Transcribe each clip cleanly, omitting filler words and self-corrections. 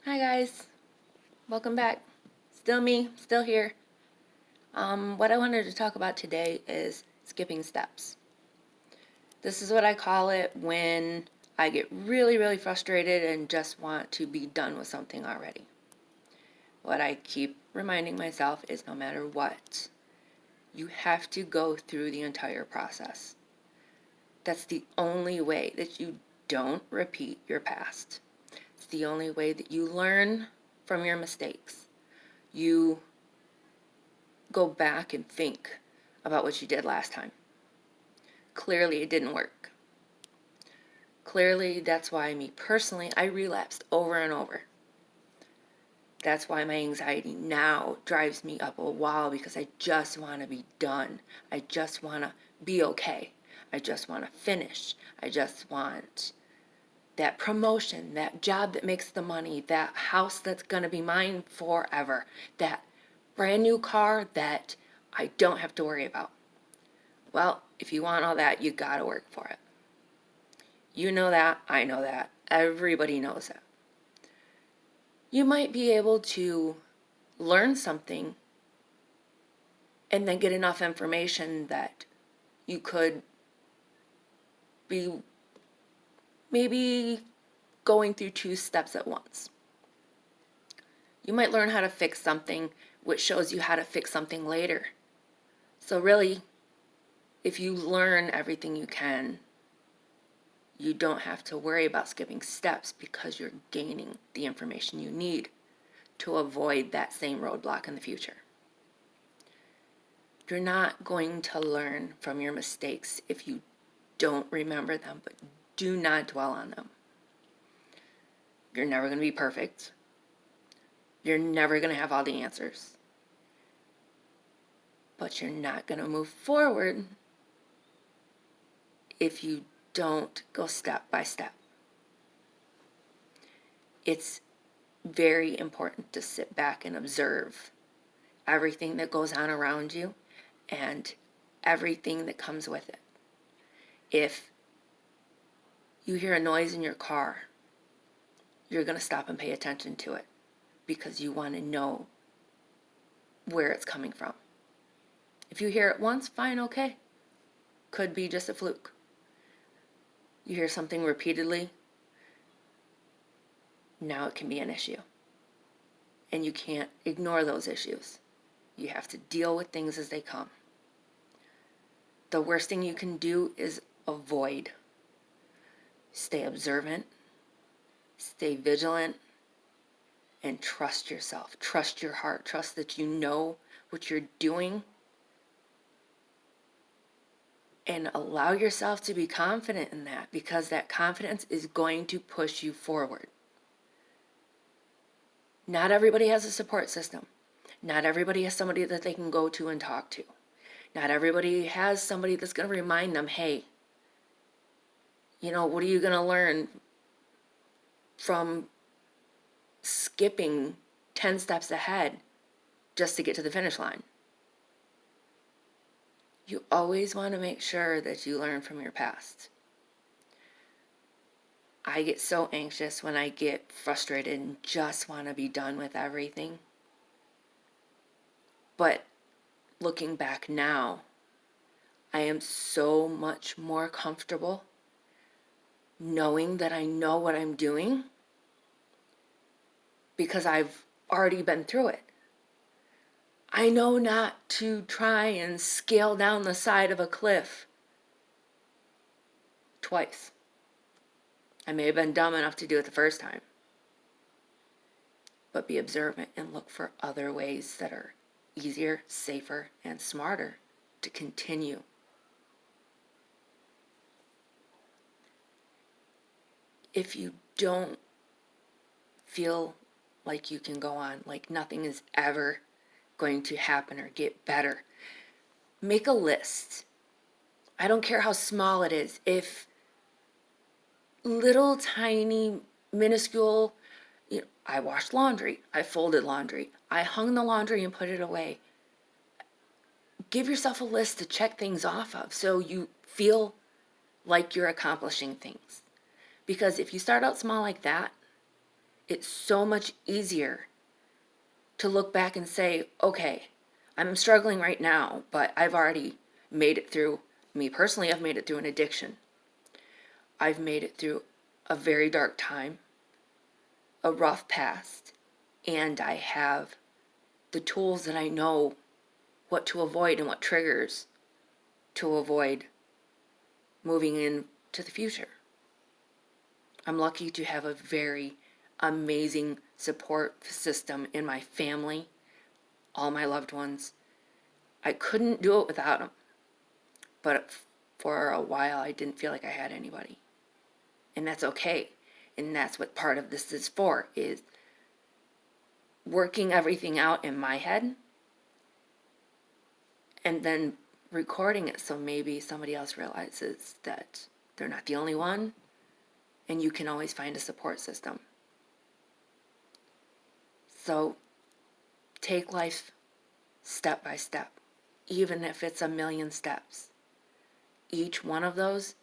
Hi guys, welcome back. Still me, still here. What I wanted to talk about today is skipping steps. This is what I call it when I get really frustrated and just want to be done with something already. What I keep reminding myself is no matter what, you have to go through the entire process. That's the only way that you don't repeat your past. It's the only way that you learn from your mistakes. You go back and think about what you did last time. Clearly, it didn't work. Clearly, that's why me personally, I relapsed over and over. That's why my anxiety now drives me up a wall because I just want to be done. I just want to be okay. I just want to finish. I just want that promotion, that job that makes the money, that house that's going to be mine forever, that brand new car that I don't have to worry about. Well, if you want all that, you gotta work for it. You know that, I know that, everybody knows that. You might be able to learn something and then get enough information that you could be maybe going through two steps at once. You might learn how to fix something, which shows you how to fix something later. So really, if you learn everything you can, you don't have to worry about skipping steps because you're gaining the information you need to avoid that same roadblock in the future. You're not going to learn from your mistakes if you don't remember them, but do not dwell on them. You're never going to be perfect. You're never going to have all the answers. But you're not going to move forward if you don't go step by step. It's very important to sit back and observe everything that goes on around you and everything that comes with it. If you hear a noise in your car, you're going to stop and pay attention to it because you want to know where it's coming from. If you hear it once, fine, okay. Could be just a fluke. You hear something repeatedly, now it can be an issue. And you can't ignore those issues. You have to deal with things as they come. The worst thing you can do is avoid. Stay observant, stay vigilant, and trust yourself. Trust your heart. Trust that you know what you're doing. And allow yourself to be confident in that because that confidence is going to push you forward. Not everybody has a support system. Not everybody has somebody that they can go to and talk to. Not everybody has somebody that's going to remind them, hey, what are you going to learn from skipping 10 steps ahead just to get to the finish line? You always want to make sure that you learn from your past. I get so anxious when I get frustrated and just want to be done with everything. But looking back now, I am so much more comfortable knowing that I know what I'm doing because I've already been through it. I know not to try and scale down the side of a cliff twice. I may have been dumb enough to do it the first time. But be observant and look for other ways that are easier, safer, and smarter to continue. If you don't feel like you can go on, like nothing is ever going to happen or get better, make a list. I don't care how small it is. If little tiny minuscule, I washed laundry, I folded laundry, I hung the laundry and put it away. Give yourself a list to check things off of so you feel like you're accomplishing things. Because if you start out small like that, It's so much easier to look back and say, okay, I'm struggling right now, but I've already made it through. Me personally, I've made it through an addiction. I've made it through a very dark time, a rough past, and I have the tools that I know what to avoid and what triggers to avoid moving into the future. I'm lucky to have a very amazing support system in my family, all my loved ones. I couldn't do it without them, but for a while I didn't feel like I had anybody. And that's okay. And that's what part of this is for, is working everything out in my head and then recording it so maybe somebody else realizes that they're not the only one and you can always find a support system. So take life step by step, even if it's a million steps. Each one of those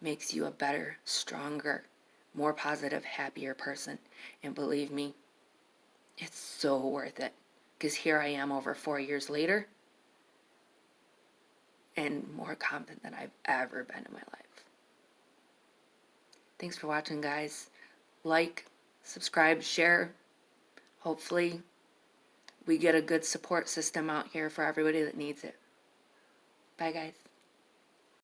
makes you a better, stronger, more positive, happier person. And believe me, it's so worth it. Because here I am over 4 years later and more confident than I've ever been in my life. Thanks for watching, guys. Like, subscribe, share. Hopefully, we get a good support system out here for everybody that needs it. Bye, guys.